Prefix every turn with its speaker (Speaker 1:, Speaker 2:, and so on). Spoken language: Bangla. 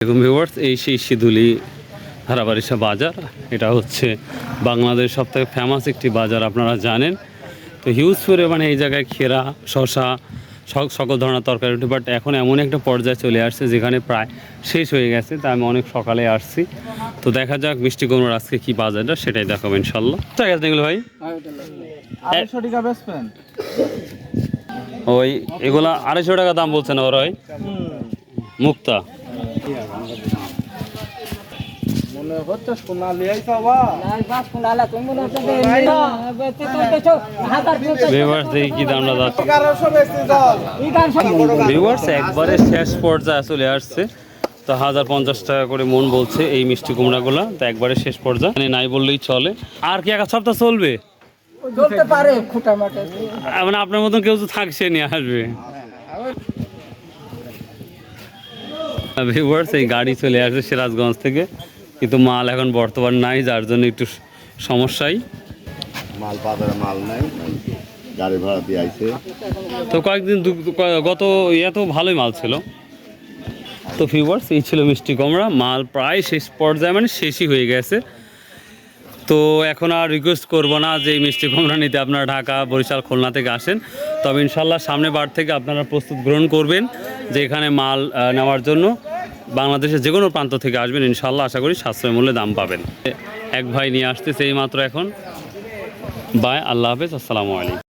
Speaker 1: দেখুন ভিউয়ার্স, এই সেই সিধুলি ধারাবাড়িসা বাজার। এটা হচ্ছে বাংলাদেশ সবথেকে ফেমাস একটি বাজার, আপনারা জানেন। তো হিউজ পরিমাণে এই জায়গায় খেরা, শশা, সকল ধরনের তরকারি উঠে। বাট এখন এমন একটা পর্যায়ে চলে আসছে যেখানে প্রায় শেষ হয়ে গেছে। তাই আমি অনেক সকালে আসছি। তো দেখা যাক মিষ্টি কুমড়োর আজকে কী বাজারটা, সেটাই দেখাবো ইনশাল্লাহ। ঠিক আছে এগুলো ভাই,
Speaker 2: 250 টাকা বেচবেন?
Speaker 1: ওই এগুলা 250 টাকা দাম বলছে না ওরা? ওই মুক্তা
Speaker 2: মনে হচ্ছে সোনালি আইছা বা
Speaker 1: ভিউয়ার্স দেখি কি দামটা যাচ্ছে। ভিউয়ার্স একবারে শেষ পর্যায়ে চলে আসছে। তো 1050 টাকা করে মন বলছে এই মিষ্টি কুমড়াগুলো। তো একবারে শেষ পর্যায়ে, মানে নাই বললেই চলে। আর কি এক সপ্তাহ চলবে?
Speaker 2: চলতে পারে খুঁটামাটা।
Speaker 1: মানে আপনার মতন কেউ তো থাকছে নিয়ে আসবে। ভিউয়ার্স এই গাড়ি চলে আসছে সিরাজগঞ্জ থেকে, কিন্তু মাল এখন বর্তমান নাই, যার জন্য একটু সমস্যাই।
Speaker 3: মাল বাজারে মাল নাই, গাড়ি ভাড়া দিয়ে আইছে।
Speaker 1: তো কয়েকদিন গত এত ভালোই মাল ছিল। তো ভিউয়ার্স এই ছিল মিষ্টি কুমড়া, মাল প্রায় শেষ পর্যায়ে, মানে শেষই হয়ে গেছে। তো এখন আর রিকোয়েস্ট করবো না যে এই মিষ্টি কুমড়া নিতে আপনারা ঢাকা, বরিশাল, খুলনা থেকে আসেন। তবে ইনশাল্লাহ সামনে বার থেকে আপনারা প্রস্তুত গ্রহণ করবেন যে এখানে মাল নেওয়ার জন্য বাংলাদেশের যে কোনো প্রান্ত থেকে আসবেন। ইনশাল্লাহ আশা করি সাশ্রয় মূল্যে দাম পাবেন। এক ভাই নিয়ে আসতেছে এই মাত্র এখন। বাই, আল্লাহ হাফেজ, আসসালামু আলাইকুম।